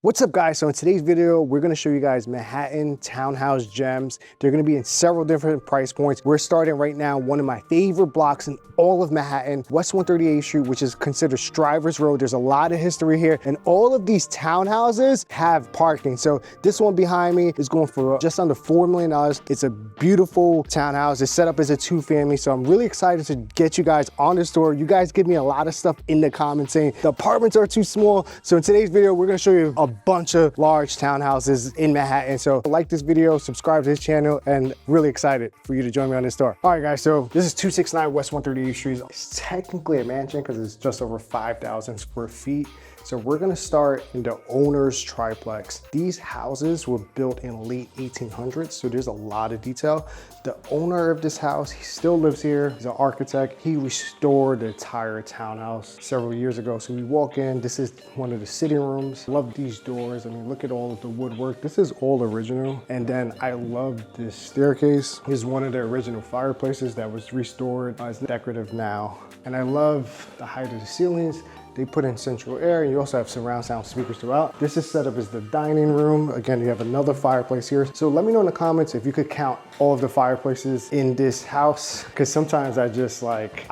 What's up guys? So in today's video, we're gonna show you guys Manhattan townhouse gems. They're gonna be in several different price points. We're starting right now, one of my favorite blocks in all of Manhattan, West 138th Street, which is considered Strivers Road. There's a lot of history here, and all of these townhouses have parking. So this one behind me is going for just under $4 million. It's a beautiful townhouse. It's set up as a two-family, so I'm really excited to get you guys on this tour. You guys give me a lot of stuff in the comments saying the apartments are too small. So in today's video, we're gonna show you a bunch of large townhouses in Manhattan. So like this video, subscribe to this channel, and really excited for you to join me on this tour. All right guys, so this is 269 West 138th Street. It's technically a mansion because it's just over 5,000 square feet. So we're gonna start in the owner's triplex. These houses were built in late 1800s, so there's a lot of detail. The owner of this house, he still lives here. He's an architect. He restored the entire townhouse several years ago. So we walk in, this is one of the sitting rooms. Love these doors. I mean, look at all of the woodwork. This is all original. And then I love this staircase. This is one of the original fireplaces that was restored. It's decorative now. And I love the height of the ceilings. They put in central air, and you also have surround sound speakers throughout. This is set up as the dining room. Again, you have another fireplace here. So let me know in the comments if you could count all of the fireplaces in this house, because sometimes I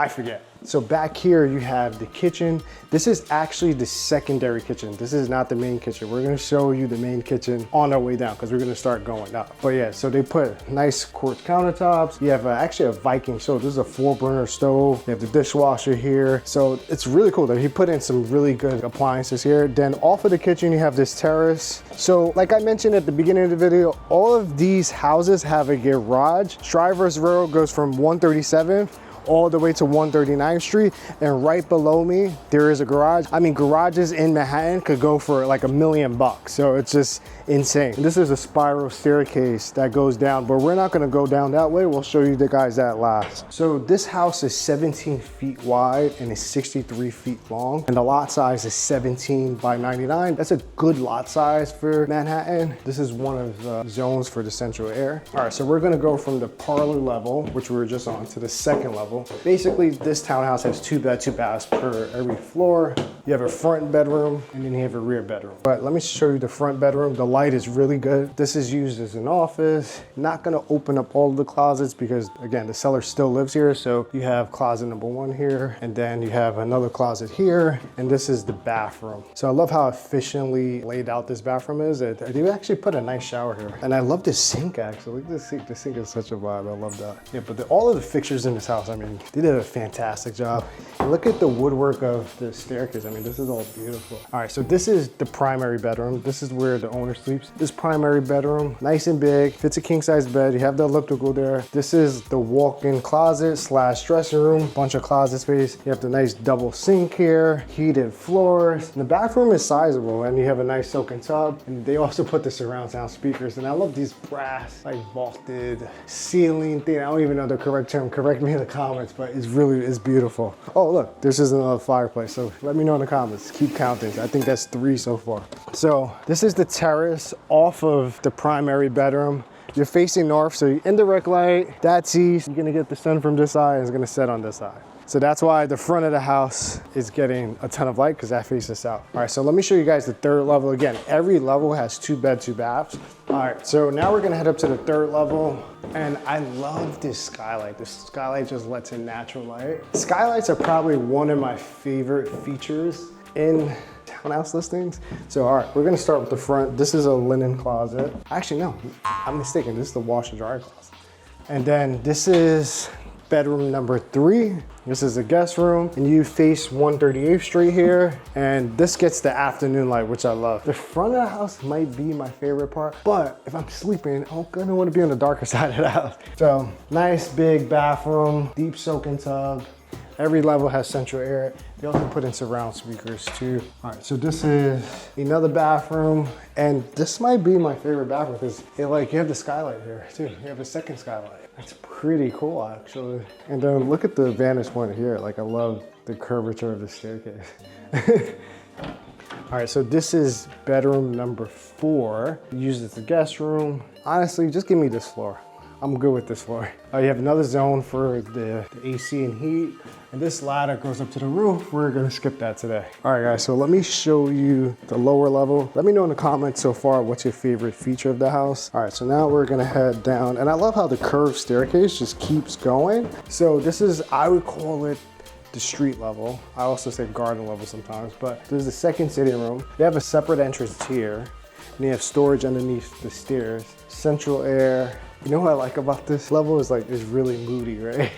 forget. So back here you have the kitchen. This is actually the secondary kitchen. This is not the main kitchen. We're gonna show you the main kitchen on our way down because we're gonna start going up. But yeah, so they put nice quartz countertops. You have actually a Viking stove. This is a 4-burner stove. You have the dishwasher here. So it's really cool that he put in some really good appliances here. Then off of the kitchen, you have this terrace. So like I mentioned at the beginning of the video, all of these houses have a garage. Strivers Road goes from 137th all the way to 139th Street, and right below me there is a garage. I mean, garages in Manhattan could go for like $1 million, so it's just insane. This is a spiral staircase that goes down, but we're not going to go down that way. We'll show you the guys that last. So this house is 17 feet wide and is 63 feet long, and the lot size is 17 by 99. That's a good lot size for Manhattan. This is one of the zones for the central air. All right, so we're going to go from the parlor level, which we were just on, to the second level. Basically, this townhouse has 2 beds, 2 baths per every floor. You have a front bedroom and then you have a rear bedroom. But let me show you the front bedroom. The light is really good. This is used as an office. Not gonna open up all of the closets because again, the seller still lives here. So you have closet number 1 here, and then you have another closet here, and this is the bathroom. So I love how efficiently laid out this bathroom is. They actually put a nice shower here. And I love this sink actually. Look at this sink. The sink is such a vibe. I love that. Yeah, but all of the fixtures in this house, I mean, they did a fantastic job. And look at the woodwork of the staircase. I mean, this is all beautiful. All right, so this is the primary bedroom. This is where the owner sleeps. This primary bedroom, nice and big, fits a king size bed. You have the elliptical there. This is the walk-in closet slash dressing room, bunch of closet space. You have the nice double sink here, heated floors. And the bathroom is sizable, and you have a nice soaking tub. And they also put the surround sound speakers. And I love these brass, like vaulted ceiling thing. I don't even know the correct term. Correct me in the comments, but it's beautiful. Oh look, this is another fireplace. So let me know in the comments. Keep counting. I think that's 3 so far. So this is the terrace off of the primary bedroom. You're facing north, so indirect light, that's east. You're gonna get the sun from this side and it's gonna set on this side. So that's why the front of the house is getting a ton of light, because that faces south. All right, so let me show you guys the 3rd level. Again, every level has 2 beds, 2 baths. All right, so now we're gonna head up to the 3rd level. And I love this skylight. This skylight just lets in natural light. Skylights are probably one of my favorite features in townhouse listings. So all right, we're gonna start with the front. This is a linen closet. Actually, no, I'm mistaken. This is the washer dryer closet. And then this is bedroom number 3. This is a guest room, and you face 138th Street here, and this gets the afternoon light, which I love. The front of the house might be my favorite part, but if I'm sleeping, I'm gonna wanna be on the darker side of the house. So nice big bathroom, deep soaking tub. Every level has central air. They also put in surround speakers too. All right, so this is another bathroom, and this might be my favorite bathroom because you have the skylight here too. You have a second skylight. That's pretty cool actually. And then look at the vantage point here. Like, I love the curvature of the staircase. All right, so this is bedroom number 4. Used as the guest room. Honestly, just give me this floor. I'm good with this floor. You have another zone for the AC and heat. And this ladder goes up to the roof. We're gonna skip that today. All right, guys, so let me show you the lower level. Let me know in the comments so far what's your favorite feature of the house. All right, so now we're gonna head down. And I love how the curved staircase just keeps going. So this is, I would call it the street level. I also say garden level sometimes, but this is the second sitting room. They have a separate entrance here. And you have storage underneath the stairs. Central air. You know what I like about this level is like, it's really moody, right?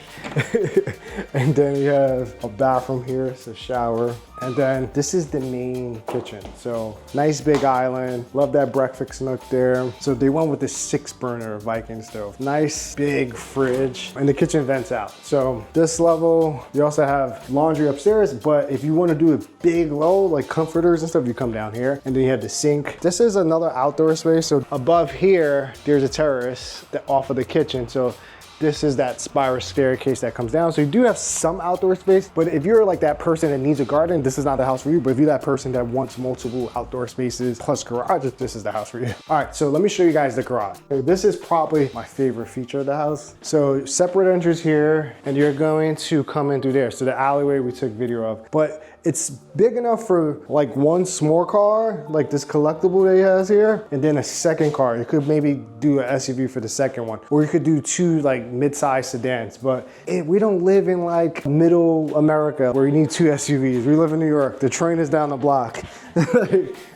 And then you have a bathroom here, it's a shower. And then this is the main kitchen. So nice big island. Love that breakfast nook there. So they went with this 6-burner Viking stove. Nice big fridge, and the kitchen vents out. So this level, you also have laundry upstairs, but if you want to do a big low, like comforters and stuff, you come down here. And then you have the sink. This is another outdoor space. So above here, there's a terrace off of the kitchen. So this is that spiral staircase that comes down. So you do have some outdoor space, but if you're like that person that needs a garden, this is not the house for you. But if you're that person that wants multiple outdoor spaces plus garage, this is the house for you. All right, so let me show you guys the garage. This is probably my favorite feature of the house. So separate entrance here, and you're going to come in through there. So the alleyway we took video of, but it's big enough for like one small car, like this collectible that he has here, and then a second car. You could maybe do an SUV for the second one, or you could do 2 like mid-size sedans, but we don't live in like middle America where you need 2 SUVs. We live in New York. The train is down the block.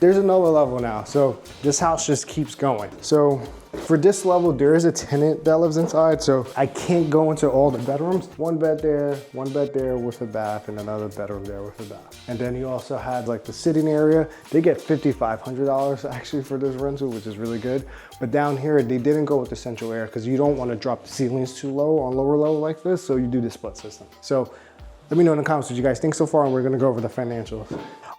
There's another level now. So this house just keeps going. So for this level, there is a tenant that lives inside, so I can't go into all the bedrooms. One bed there with a bath, and another bedroom there with a bath. And then you also had like the sitting area. They get $5,500 actually for this rental, which is really good. But down here, they didn't go with the central air because you don't want to drop the ceilings too low on lower level like this, so you do the split system. So let me know in the comments what you guys think so far, and we're gonna go over the financials.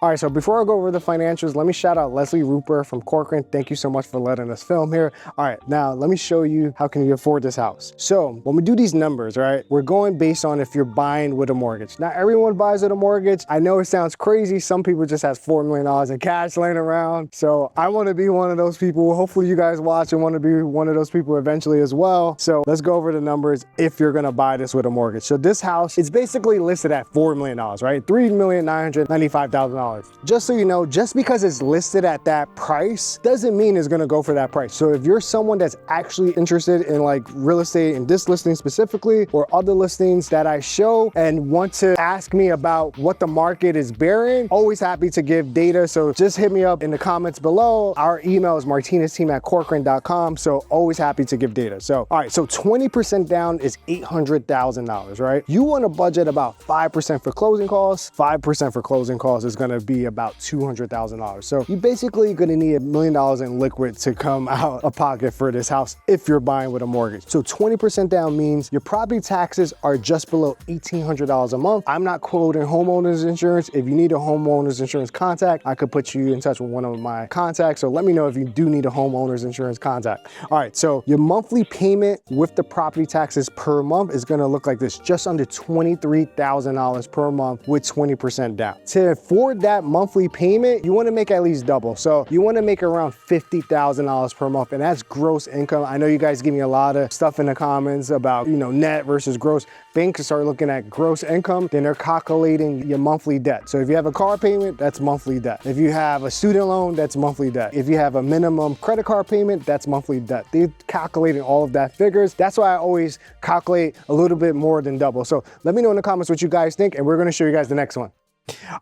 All right, so before I go over the financials, let me shout out Leslie Rupert from Corcoran. Thank you so much for letting us film here. All right, now let me show you how can you afford this house. So when we do these numbers, right, we're going based on if you're buying with a mortgage. Not everyone buys with a mortgage. I know it sounds crazy. Some people just has $4 million in cash laying around. So I wanna be one of those people. Hopefully you guys watch and wanna be one of those people eventually as well. So let's go over the numbers if you're gonna buy this with a mortgage. So this house is basically listed at $4 million, right? $3,995,000. Just so you know, just because it's listed at that price doesn't mean it's gonna go for that price. So if you're someone that's actually interested in like real estate in this listing specifically or other listings that I show and want to ask me about what the market is bearing, always happy to give data. So just hit me up in the comments below. Our email is martinezteam@corcoran.com. So always happy to give data. So, all right, so 20% down is $800,000, right? You want to budget about 5% for closing costs. 5% for closing costs is gonna be about $200,000. So you're basically gonna need $1 million in liquid to come out of pocket for this house if you're buying with a mortgage. So 20% down means your property taxes are just below $1,800 a month. I'm not quoting homeowners insurance. If you need a homeowners insurance contact, I could put you in touch with one of my contacts. So let me know if you do need a homeowners insurance contact. All right, so your monthly payment with the property taxes per month is gonna look like this, just under $23,000 per month with 20% down. To afford that monthly payment, you want to make at least double. So you want to make around $50,000 per month, and that's gross income. I know you guys give me a lot of stuff in the comments about, you know, net versus gross. Banks start looking at gross income, then they're calculating your monthly debt. So if you have a car payment, that's monthly debt. If you have a student loan, that's monthly debt. If you have a minimum credit card payment, that's monthly debt. They're calculating all of that figures. That's why I always calculate a little bit more than double. So let me know in the comments what you guys think, and we're going to show you guys the next one.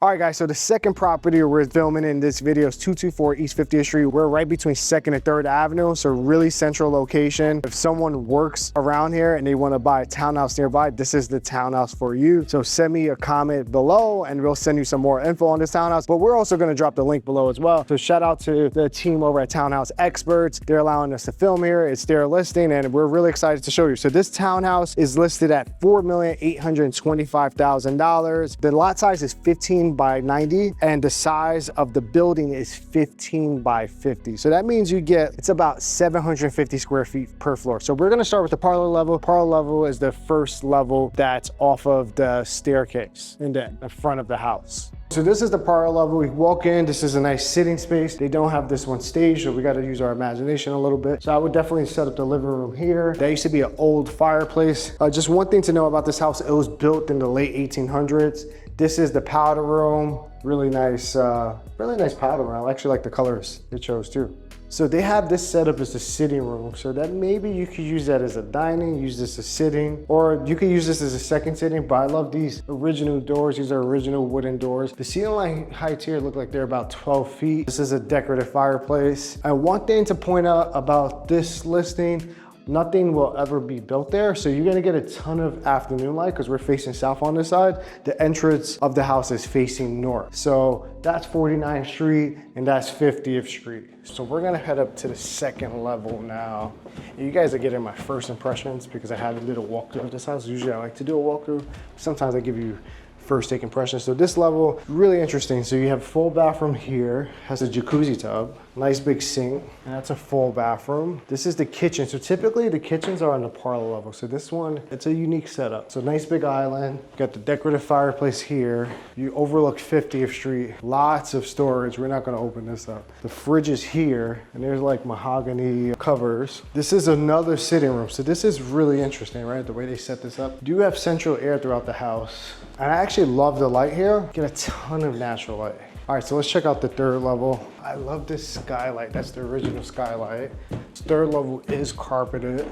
All right, guys, so the second property we're filming in this video is 224 East 50th Street. We're right between 2nd and 3rd Avenue, so really central location. If someone works around here and they want to buy a townhouse nearby, this is the townhouse for you. So send me a comment below and we'll send you some more info on this townhouse, but we're also going to drop the link below as well. So shout out to the team over at Townhouse Experts. They're allowing us to film here. It's their listing and we're really excited to show you. So this townhouse is listed at $4,825,000. The lot size is 15 by 90 and the size of the building is 15 by 50. So that means you get, it's about 750 square feet per floor. So we're gonna start with the parlor level. Parlor level is the first level that's off of the staircase and then the front of the house. So this is the parlor level. We walk in, this is a nice sitting space. They don't have this one staged, so we got to use our imagination a little bit. So I would definitely set up the living room here. That used to be an old fireplace. Just one thing to know about this house, it was built in the late 1800s. This is the powder room. Really nice powder room. I actually like the colors it chose too. So they have this set up as a sitting room, so that maybe you could use that as a dining, use this as sitting, or you could use this as a second sitting, but I love these original doors. These are original wooden doors. The ceiling heights here look like they're about 12 feet. This is a decorative fireplace. And one thing to point out about this listing, nothing will ever be built there. So you're gonna get a ton of afternoon light because we're facing south on this side. The entrance of the house is facing north. So that's 49th Street and that's 50th Street. So we're gonna head up to the second level now. And you guys are getting my first impressions because I haven't did a walkthrough of this house. Usually I like to do a walkthrough. Sometimes I give you first take impressions. So this level, really interesting. So you have full bathroom here, has a jacuzzi tub, nice big sink, and that's a full bathroom. This is the kitchen. So typically the kitchens are on the parlor level. So this one, it's a unique setup. So nice big island, got the decorative fireplace here. You overlook 50th Street, lots of storage. We're not gonna open this up. The fridge is here, and there's like mahogany covers. This is another sitting room. So this is really interesting, right? The way they set this up. Do have central air throughout the house. And I actually love the light here. Get a ton of natural light. All right, so let's check out the third level. I love this skylight. That's the original skylight. This third level is carpeted.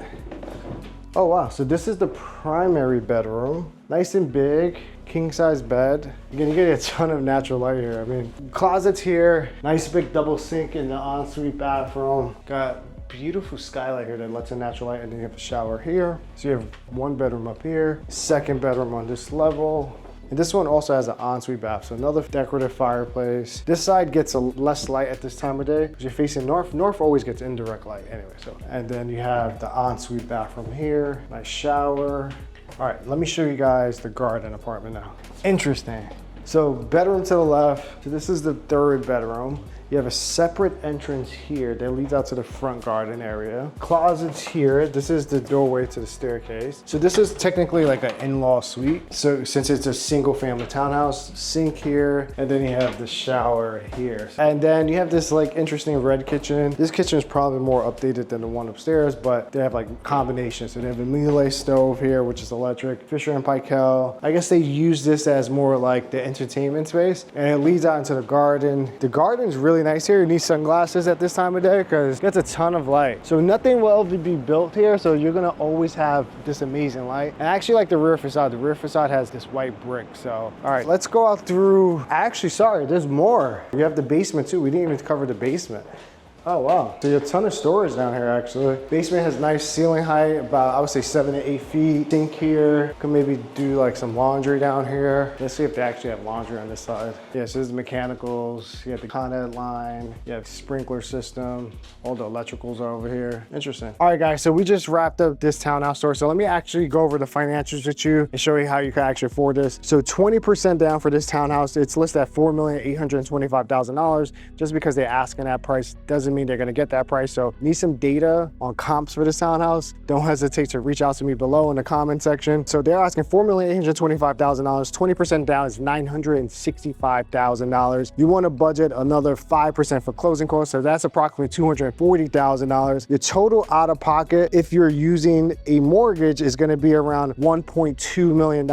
Oh wow, so this is the primary bedroom. Nice and big, king size bed. You're gonna get a ton of natural light here. I mean, closets here, nice big double sink in the ensuite bathroom. Got beautiful skylight here that lets in natural light, and then you have a shower here. So you have one bedroom up here, second bedroom on this level. And this one also has an ensuite bath, so another decorative fireplace. This side gets a less light at this time of day because you're facing north. North always gets indirect light anyway. So, and then you have the ensuite bathroom here, nice shower. All right, let me show you guys the garden apartment now. Interesting. So bedroom to the left. So this is the third bedroom. You have a separate entrance here that leads out to the front garden area. Closets here. This is the doorway to the staircase. So this is technically like an in-law suite. So since it's a single family townhouse, sink here, and then you have the shower here. And then you have this like interesting red kitchen. This kitchen is probably more updated than the one upstairs, but they have like combinations. So they have a Miele stove here, which is electric, Fisher and Paykel. I guess they use this as more like the entertainment space, and it leads out into the garden. The garden's really nice here. You need sunglasses at this time of day because it gets a ton of light. So nothing will ever be built here, so you're gonna always have this amazing light. And I actually like the rear facade. The rear facade has this white brick. So, all right, let's go out through. Actually, sorry, there's more. You have the basement too. We didn't even cover the basement. Oh wow, so you have a ton of storage down here actually. Basement has nice ceiling height, about I would say 7 to 8 feet. Sink here, could maybe do like some laundry down here. Let's see if they actually have laundry on this side. Yeah, so this is the mechanicals. You have the Con Ed line, you have sprinkler system, all the electricals are over here. Interesting. All right guys, so we just wrapped up this townhouse tour. So let me actually go over the financials with you and show you how you can actually afford this. So 20% down for this townhouse. It's listed at $4,825,000. Just because they're asking that price doesn't mean they're gonna get that price. So need some data on comps for this townhouse. Don't hesitate to reach out to me below in the comment section. So they're asking $4,825,000. 20% down is $965,000. You want to budget another 5% for closing costs, so that's approximately $240,000. Your total out of pocket, if you're using a mortgage, is going to be around $1.2 million,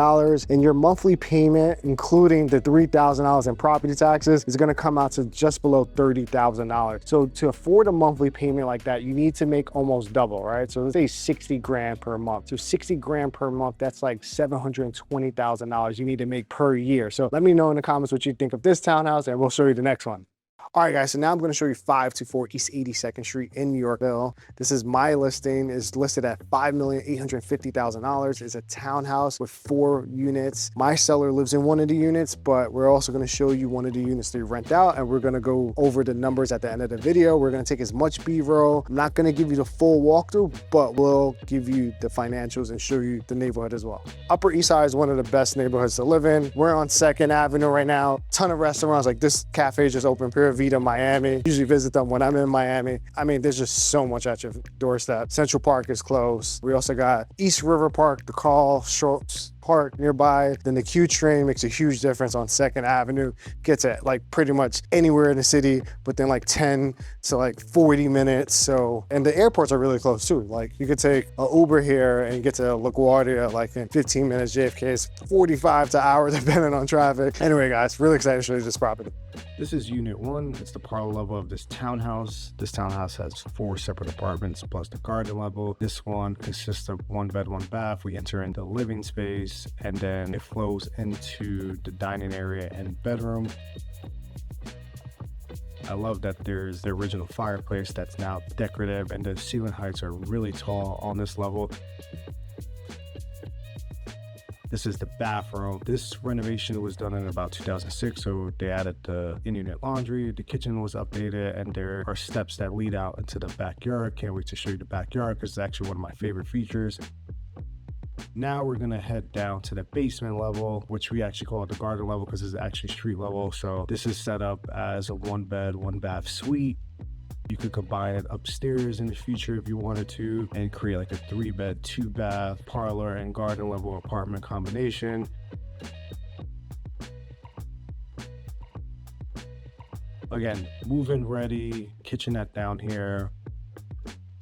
and your monthly payment, including the $3,000 in property taxes, is going to come out to just below $30,000. So to afford a monthly payment like that, you need to make almost double, right? So let's say 60 grand per month. So 60 grand per month, that's like $720,000 you need to make per year. So let me know in the comments what you think of this townhouse, and we'll show you the next one. All right, guys, so now I'm going to show you 524 East 82nd Street in Yorkville. This is my listing. It's listed at $5,850,000. It's a townhouse with 4 units. My seller lives in one of the units, but we're also going to show you one of the units they rent out, and we're going to go over the numbers at the end of the video. We're going to take as much B-roll. I'm not going to give you the full walkthrough, but we'll give you the financials and show you the neighborhood as well. Upper East Side is one of the best neighborhoods to live in. We're on 2nd Avenue right now. Ton of restaurants, like this cafe just opened, Pura Vida, Miami. Usually visit them when I'm in Miami. I mean, there's just so much at your doorstep. Central Park is close. We also got East River Park, the Carl Schultz park nearby. Then the Q train makes a huge difference on 2nd Avenue. Gets at like pretty much anywhere in the city, but then like 10 to like 40 minutes. So, and the airports are really close too. Like you could take an Uber here and get to LaGuardia like in 15 minutes. JFK is 45 to hour depending on traffic. Anyway, guys, really excited to show you this property. This is Unit 1. It's the parlor level of this townhouse. This townhouse has 4 separate apartments plus the garden level. This one consists of 1 bed, 1 bath. We enter in the living space and then it flows into the dining area and bedroom. I love that there's the original fireplace that's now decorative and the ceiling heights are really tall on this level. This is the bathroom. This renovation was done in about 2006, so they added the in-unit laundry, the kitchen was updated, and there are steps that lead out into the backyard. Can't wait to show you the backyard because it's actually one of my favorite features. Now we're gonna head down to the basement level, which we actually call it the garden level because it's actually street level. So this is set up as a 1 bed, 1 bath suite. You could combine it upstairs in the future if you wanted to and create like a 3 bed, 2 bath, parlor and garden level apartment combination. Again, move-in ready, kitchenette down here.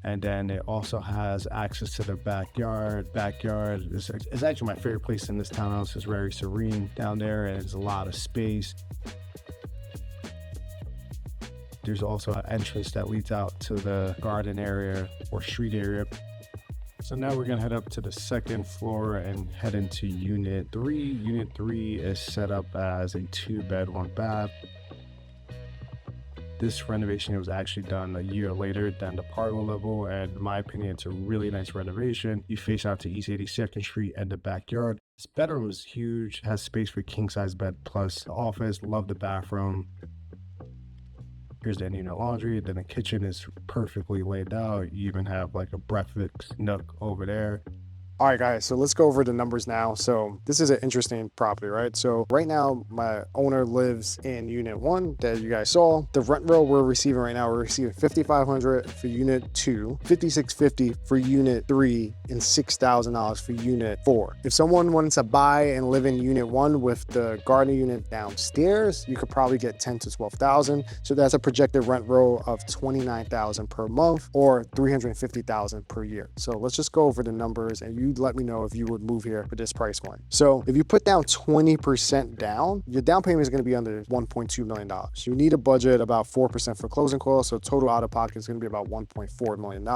And then it also has access to the backyard. Backyard is actually my favorite place in this townhouse. It's very serene down there and there's a lot of space. There's also an entrance that leads out to the garden area or street area. So now we're gonna head up to the 2nd floor and head into Unit 3. Unit 3 is set up as a 2 bed, 1 bath. This renovation was actually done a year later than the parlor level, and in my opinion, it's a really nice renovation. You face out to East 82nd Street and the backyard. This bedroom is huge, has space for king size bed plus the office. Love the bathroom. Here's the in-unit laundry. Then the kitchen is perfectly laid out. You even have like a breakfast nook over there. All right, guys, so let's go over the numbers now. So this is an interesting property, right? So right now, my owner lives in Unit 1 that you guys saw. The rent roll we're receiving right now, we're receiving $5,500 for Unit 2, $5,650 for Unit 3, and $6,000 for Unit 4. If someone wants to buy and live in Unit 1 with the garden unit downstairs, you could probably get $10,000 to $12,000. So that's a projected rent roll of $29,000 per month or $350,000 per year. So let's just go over the numbers and you let me know if you would move here for this price point. So if you put down 20% down, your down payment is going to be under $1.2 million. You need a budget about 4% for closing costs. So total out of pocket is going to be about $1.4 million.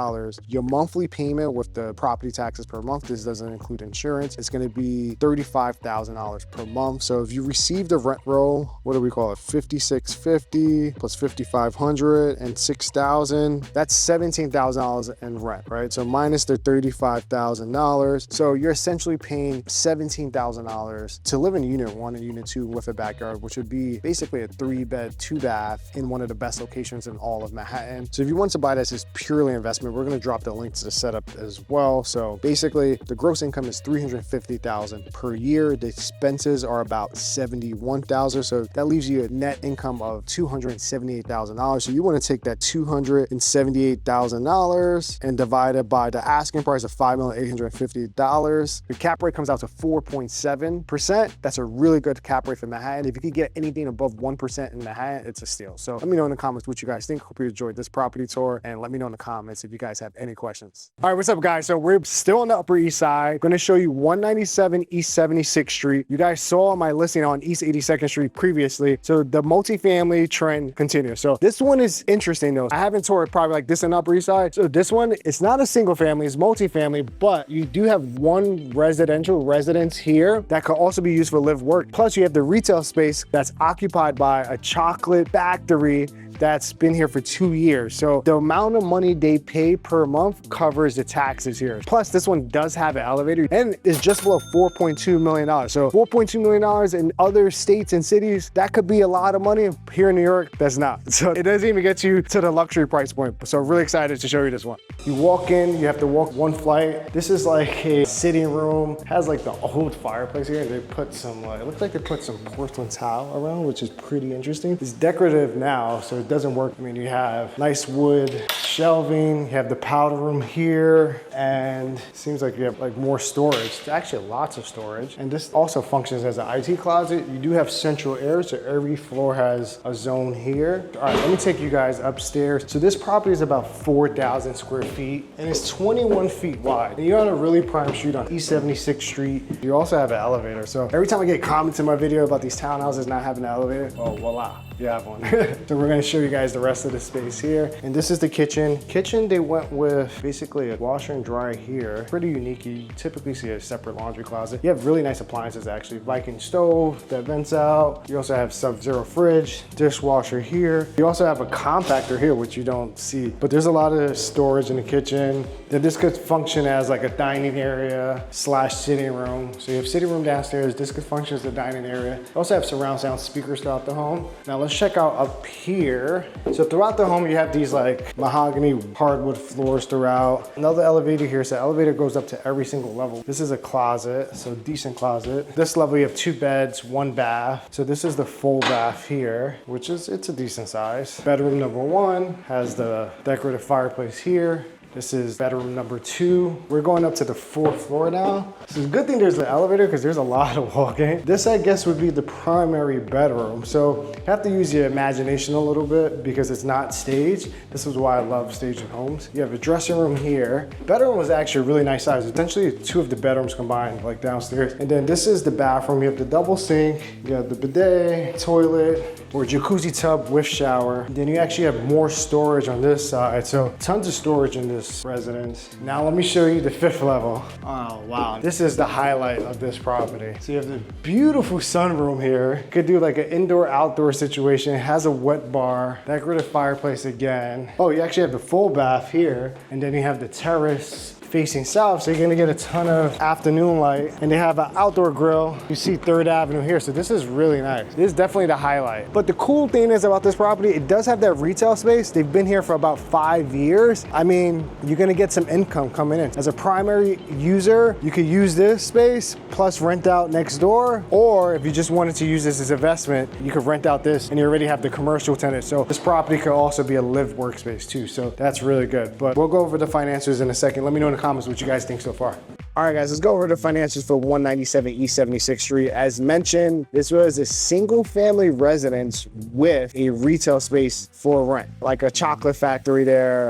Your monthly payment with the property taxes per month, this doesn't include insurance, it's going to be $35,000 per month. So if you receive the rent roll, what do we call it? $5,650 plus $5,500 and $6,000. That's $17,000 in rent, right? So minus the $35,000. So you're essentially paying $17,000 to live in Unit 1 and Unit 2 with a backyard, which would be basically a 3 bed, 2 bath in one of the best locations in all of Manhattan. So if you want to buy this as purely investment, we're going to drop the link to the setup as well. So basically the gross income is $350,000 per year. The expenses are about $71,000. So that leaves you a net income of $278,000. So you want to take that $278,000 and divide it by the asking price of $5,850,000. The cap rate comes out to 4.7%. That's a really good cap rate for Manhattan. If you could get anything above 1% in Manhattan, it's a steal. So let me know in the comments what you guys think. Hope you enjoyed this property tour and let me know in the comments if you guys have any questions. All right, what's up, guys? So we're still on the Upper East Side. I'm going to show you 197 East 76th Street. You guys saw my listing on East 82nd Street previously. So the multifamily trend continues. So this one is interesting though. I haven't toured probably like this in Upper East Side. So this one, it's not a single family, it's multifamily, but you do have one residential residence here that could also be used for live work. Plus you have the retail space that's occupied by a chocolate factory that's been here for 2 years. So the amount of money they pay per month covers the taxes here. Plus this one does have an elevator and is just below $4.2 million. So $4.2 million in other states and cities, that could be a lot of money. Here in New York, that's not. So it doesn't even get you to the luxury price point. So really excited to show you this one. You walk in, you have to walk one flight. This is like like a sitting room. Has like the old fireplace here. They put some, it looks like they put some porcelain tile around, which is pretty interesting. It's decorative now, so it doesn't work. I mean, you have nice wood shelving, you have the powder room here, and it seems like you have like more storage. It's actually lots of storage. And this also functions as an IT closet. You do have central air, so every floor has a zone here. All right, let me take you guys upstairs. So this property is about 4,000 square feet, and it's 21 feet wide. And you're on a really prime street on East 76th Street. You also have an elevator. So every time I get comments in my video about these townhouses not having an elevator, well, voila, you have one. So we're gonna show you guys the rest of the space here. And this is the kitchen. Kitchen, they went with basically a washer and dryer here. Pretty unique. You typically see a separate laundry closet. You have really nice appliances actually. Viking stove that vents out. You also have Sub-Zero fridge, dishwasher here. You also have a compactor here, which you don't see, but there's a lot of storage in the kitchen. Then this could function as like a dining area / sitting room. So you have sitting room downstairs. This could function as a dining area. You also have surround sound speakers throughout the home. Now let's check out up here. So throughout the home, you have these like mahogany hardwood floors throughout. Another elevator here. So the elevator goes up to every single level. This is a closet, so decent closet. This level, you have 2 beds, 1 bath. So this is the full bath here, which is, it's a decent size. Bedroom number 1 has the decorative fireplace here. This is bedroom number 2. We're going up to the 4th floor now. So it's a good thing there's an elevator because there's a lot of walking. This, I guess, would be the primary bedroom. So you have to use your imagination a little bit because it's not staged. This is why I love staging homes. You have a dressing room here. Bedroom was actually a really nice size. Essentially 2 of the bedrooms combined, like downstairs. And then this is the bathroom. You have the double sink, you have the bidet, toilet, or jacuzzi tub with shower. Then you actually have more storage on this side. So tons of storage in this residence. Now let me show you the 5th level. Oh, wow. This is the highlight of this property. So you have the beautiful sunroom here. Could do like an indoor-outdoor situation. It has a wet bar, decorative fireplace again. Oh, you actually have the full bath here. And then you have the terrace facing south, so you're gonna get a ton of afternoon light. And they have an outdoor grill. You see 3rd Avenue here, so this is really nice. This is definitely the highlight. But the cool thing is about this property, it does have that retail space. They've been here for about 5 years. I mean, you're gonna get some income coming in. As a primary user, you could use this space plus rent out next door, or if you just wanted to use this as investment, you could rent out this and you already have the commercial tenant. So this property could also be a live workspace too, so that's really good. But we'll go over the finances in a second. Let me know in the comments what you guys think so far. All right, guys, let's go over the financials for 197 East 76th Street. As mentioned, this was a single family residence with a retail space for rent, like a chocolate factory there.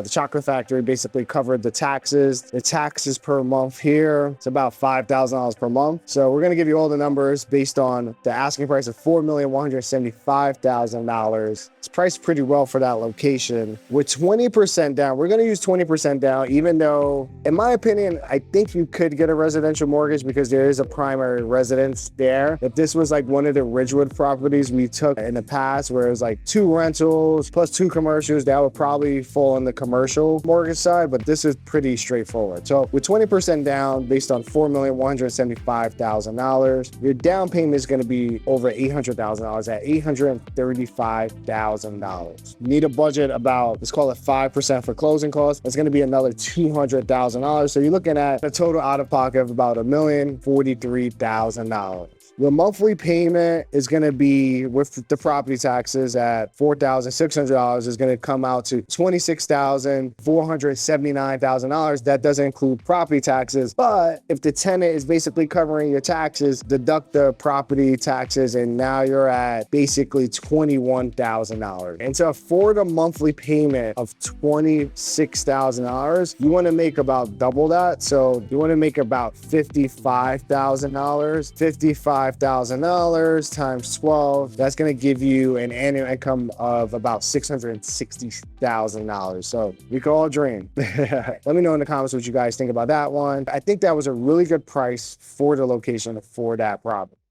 The chocolate factory basically covered the taxes. The taxes per month here, it's about $5,000 per month. So we're gonna give you all the numbers based on the asking price of $4,175,000. It's priced pretty well for that location. With 20% down, we're gonna use 20% down, even though, in my opinion, I think you could get a residential mortgage because there is a primary residence there. If this was like one of the Ridgewood properties we took in the past, where it was like 2 rentals plus 2 commercials, that would probably fall on the commercial mortgage side, but this is pretty straightforward. So with 20% down based on $4,175,000, your down payment is gonna be over $800,000 at $835,000. You need a budget about, let's call it 5% for closing costs. That's gonna be another $200,000. So you're looking at a total out of pocket of about $1,043,000. The monthly payment is going to be, with the property taxes at $4,600, is going to come out to $26,479,000. That doesn't include property taxes, but if the tenant is basically covering your taxes, deduct the property taxes, and now you're at basically $21,000. And to afford a monthly payment of $26,000, you want to make about double that. So you want to make about $55,000. $55,000 times 12, that's going to give you an annual income of about $660,000. So we can all dream. Let me know in the comments what you guys think about that one. I think that was a really good price for the location for that property.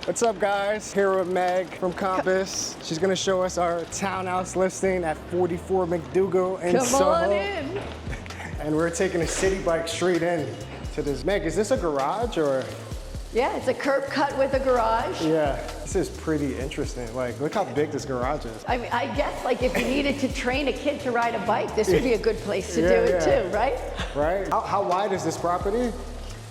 What's up, guys? Here with Meg from Compass. She's gonna show us our townhouse listing at 44 MacDougal in Soho. Come on in. And we're taking a city bike straight in to this. Meg, is this a garage or? Yeah, it's a curb cut with a garage. Yeah, this is pretty interesting. Like, look how big this garage is. I mean, I guess like if you needed to train a kid to ride a bike, this would be a good place to do it too, right? Right? How wide is this property?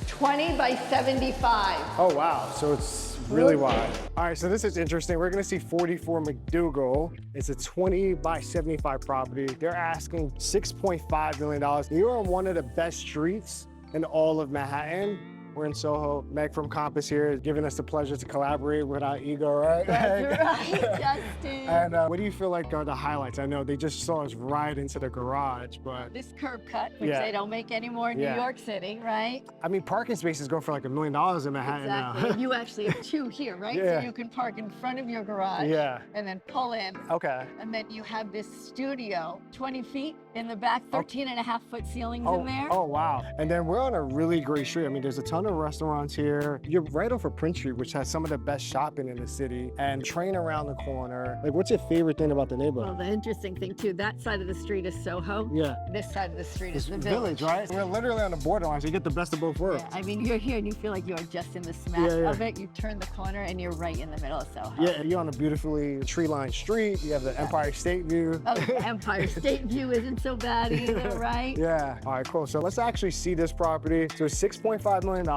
20 by 75. Oh wow, so it's really wide. All right, so this is interesting. We're gonna see 44 MacDougal. It's a 20 by 75 property. They're asking $6.5 million. You're on one of the best streets in all of Manhattan. We're in SoHo. Meg from Compass here is giving us the pleasure to collaborate with our ego, right? That's right, Justin. And what do you feel like are the highlights? I know they just saw us ride into the garage, but This curb cut, which they don't make anymore in New York City, right? I mean, parking spaces go for like $1 million in Manhattan Exactly. now. And you actually have two here, right? So you can park in front of your garage and then pull in. Okay. And then you have this studio, 20 feet in the back, 13.5-foot ceilings in there. Oh, wow. And then we're on a really great street. I mean, there's a ton of restaurants here. You're right off of Prince Street, which has some of the best shopping in the city, and train around the corner. Like, what's your favorite thing about the neighborhood? Well, the interesting thing too, that side of the street is SoHo. Yeah. This side of the street is the Village, right? We're literally on the borderline, so you get the best of both worlds. Yeah, I mean, you're here and you feel like you're just in the smack of it. You turn the corner and you're right in the middle of SoHo. Yeah, you're on a beautifully tree-lined street. You have the Empire State View. Oh, the Empire State View isn't so bad either, right? Yeah. All right, cool. So let's actually see this property. So it's $6.5 million.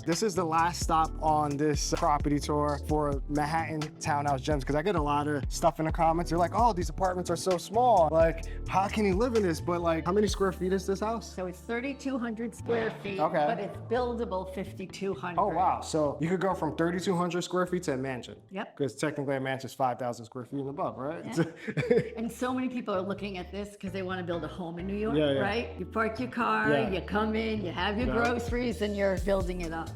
This is the last stop on this property tour for Manhattan Townhouse Gems, because I get a lot of stuff in the comments. They're like, oh, these apartments are so small. Like, how can you live in this? But like, how many square feet is this house? So it's 3,200 square feet, Okay. but it's buildable 5,200. Oh, wow. So you could go from 3,200 square feet to a mansion. Yep. Because technically a mansion is 5,000 square feet and above, right? Yeah. And so many people are looking at this because they want to build a home in New York, right? You park your car, you come in, you have your groceries, and you're building it up.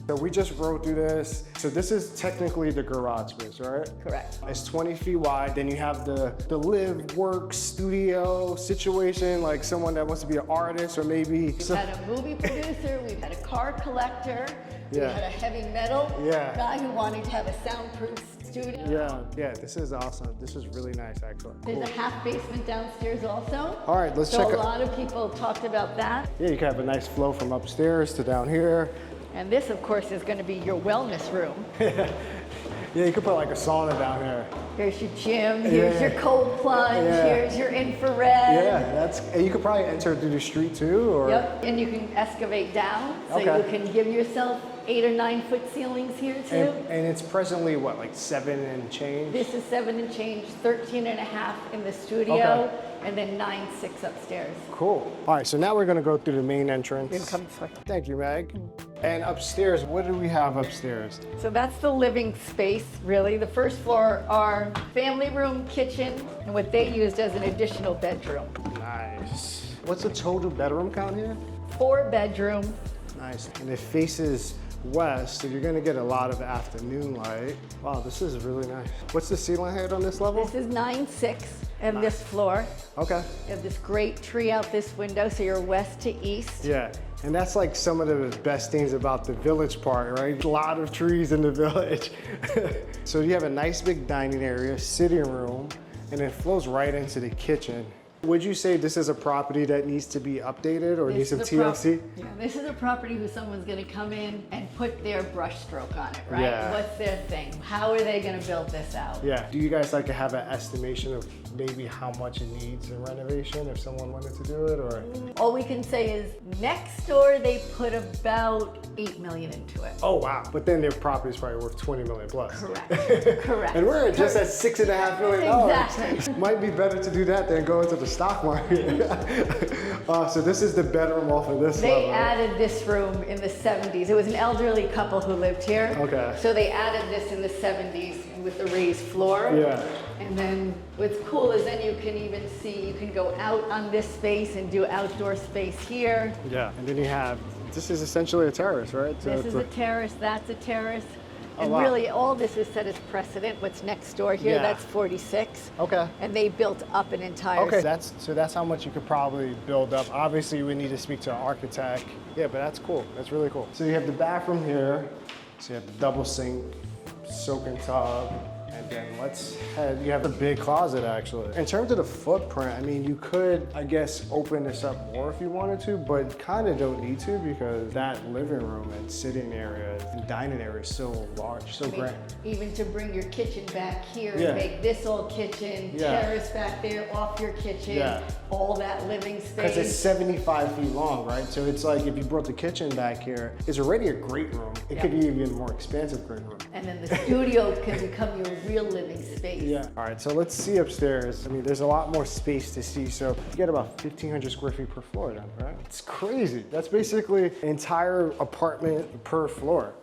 So we just rode through this. So this is technically the garage space, right? Correct. It's 20 feet wide. Then you have the live, work, studio situation, like someone that wants to be an artist or maybe... We've had a movie producer, we've had a car collector, we had a heavy metal guy who wanted to have a soundproof studio. Yeah, this is awesome. This is really nice, actually. There's a half basement downstairs also. All right, let's check So a out. lot of people talked about that. Yeah, you can have a nice flow from upstairs to down here. And this, of course, is going to be your wellness room. Yeah, you could put like a sauna down here. Here's your gym, here's your cold plunge, here's your infrared. And you could probably enter through the street too, or? Yep, and you can excavate down, so you can give yourself 8 or 9 foot ceilings here too. And it's presently what, like 7 and change? This is 7 and change, 13.5 in the studio, and then 9.6 upstairs. Cool. All right, so now we're gonna go through the main entrance. You can come this way. Thank you, Meg. And upstairs, what do we have upstairs? So that's the living space, really. The first floor are family room, kitchen, and what they used as an additional bedroom. Nice. What's the total bedroom count here? 4 bedroom. Nice. And it faces west, so you're gonna get a lot of afternoon light. Wow, this is really nice. What's the ceiling height on this level? This is 9.6 and this floor. Okay. You have this great tree out this window, so you're west to east. Yeah, and that's like some of the best things about the village part, right? A lot of trees in the village. So you have a nice big dining area, sitting room, and it flows right into the kitchen. Would you say this is a property that needs to be updated or needs some TLC? Yeah, this is a property who someone's gonna come in and put their brush stroke on it, right? Yeah. What's their thing? How are they gonna build this out? Yeah. Do you guys like to have an estimation of maybe how much it needs in renovation if someone wanted to do it, or? All we can say is next door they put about 8 million into it. Oh wow! But then their property is probably worth 20 million plus. Correct. Correct. And we're just at $6.5 million. Exactly. Might be better to do that than go into the stock market. So this is the bedroom off of this level. They added this room in the 70s. It was an elderly couple who lived here. Okay. So they added this in the 70s with the raised floor. Yeah. And then what's cool is then you can even see, you can go out on this space and do outdoor space here. Yeah. And then you have, this is essentially a terrace, right? So This is a terrace, that's a terrace. Oh, And wow. really all this is set as precedent. What's next door here, that's 46. Okay. And they built up an entire. Okay, that's how much you could probably build up. Obviously, you would need to speak to an architect. Yeah, but that's cool. That's really cool. So you have the bathroom here. So you have the double sink, soaking tub. And then let's head, you have a big closet actually. In terms of the footprint, I mean, you could, I guess, open this up more if you wanted to, but kind of don't need to because that living room and sitting area and dining area is so large, so grand. Even to bring your kitchen back here and make this all kitchen, terrace back there, off your kitchen, all that living space. Because it's 75 feet long, right? So it's like if you brought the kitchen back here, it's already a great room. It could be even more expansive great room. And then the studio can become your real living space. Yeah. All right, so let's see upstairs. I mean, there's a lot more space to see. So you get about 1,500 square feet per floor then, right? It's crazy. That's basically an entire apartment per floor.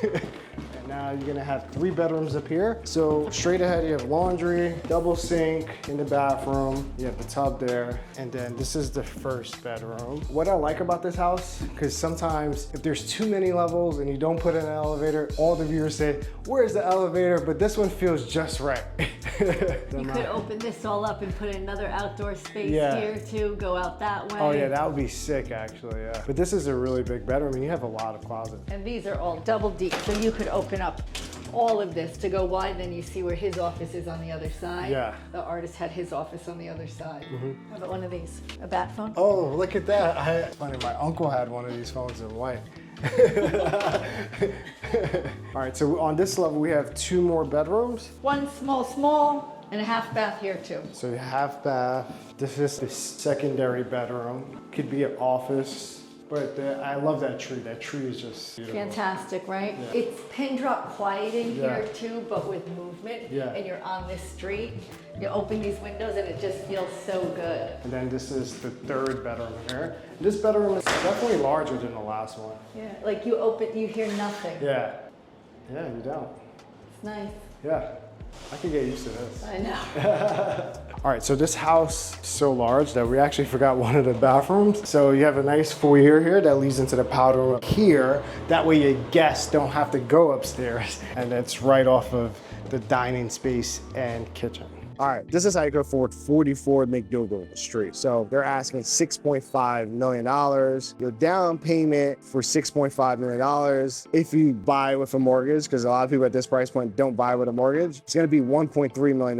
And now you're gonna have 3 bedrooms up here. So straight ahead, you have laundry, double sink in the bathroom. You have the tub there. And then this is the first bedroom. What I like about this house, because sometimes if there's too many levels and you don't put in an elevator, all the viewers say, where's the elevator? But this one feels just right. You could open this all up and put another outdoor space here too, go out that way. Oh yeah, that would be sick actually, yeah. But this is a really big bedroom and you have a lot of closets. And these are all double deep, so you could open up all of this to go wide, then you see where his office is on the other side. Yeah. The artist had his office on the other side. How about one of these, a bat phone? Oh, look at that. Funny, my uncle had one of these phones in white. All right, so on this level, we have 2 more bedrooms. One small, and a half bath here too. So half bath. This is the secondary bedroom. Could be an office. But I love that tree. That tree is just beautiful. Fantastic, right? Yeah. It's pin drop quiet in here too, but with movement. Yeah. And you're on this street. You open these windows and it just feels so good. And then this is the 3rd bedroom here. This bedroom is definitely larger than the last one. Yeah, like you open, you hear nothing. Yeah. Yeah, you don't. It's nice. Yeah. I could get used to this. I know. All right, so this house is so large that we actually forgot one of the bathrooms. So you have a nice foyer here that leads into the powder room here. That way your guests don't have to go upstairs. And it's right off of the dining space and kitchen. All right, this is how you can afford 44 MacDougal Street. So they're asking $6.5 million. Your down payment for $6.5 million, if you buy with a mortgage, because a lot of people at this price point don't buy with a mortgage, it's gonna be $1.3 million.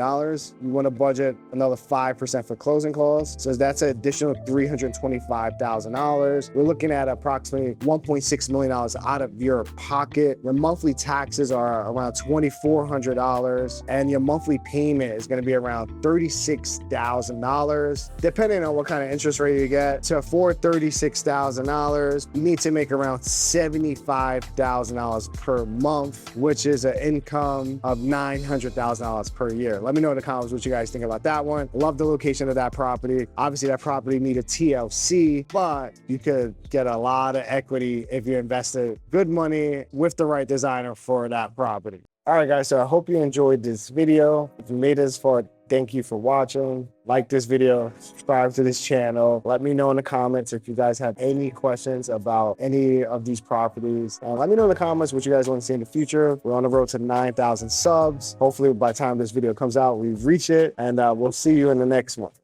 You wanna budget another 5% for closing costs. So that's an additional $325,000. We're looking at approximately $1.6 million out of your pocket. Your monthly taxes are around $2,400, and your monthly payment is gonna be around $36,000, depending on what kind of interest rate you get. To afford $36,000, you need to make around $75,000 per month, which is an income of $900,000 per year. Let me know in the comments what you guys think about that one. Love the location of that property. Obviously, that property needs a TLC, but you could get a lot of equity if you invested good money with the right designer for that property. All right, guys, so I hope you enjoyed this video. If you made it this far, thank you for watching. Like this video, subscribe to this channel. Let me know in the comments if you guys have any questions about any of these properties. Let me know in the comments what you guys want to see in the future. We're on the road to 9,000 subs. Hopefully by the time this video comes out, we've reached it, and we'll see you in the next one.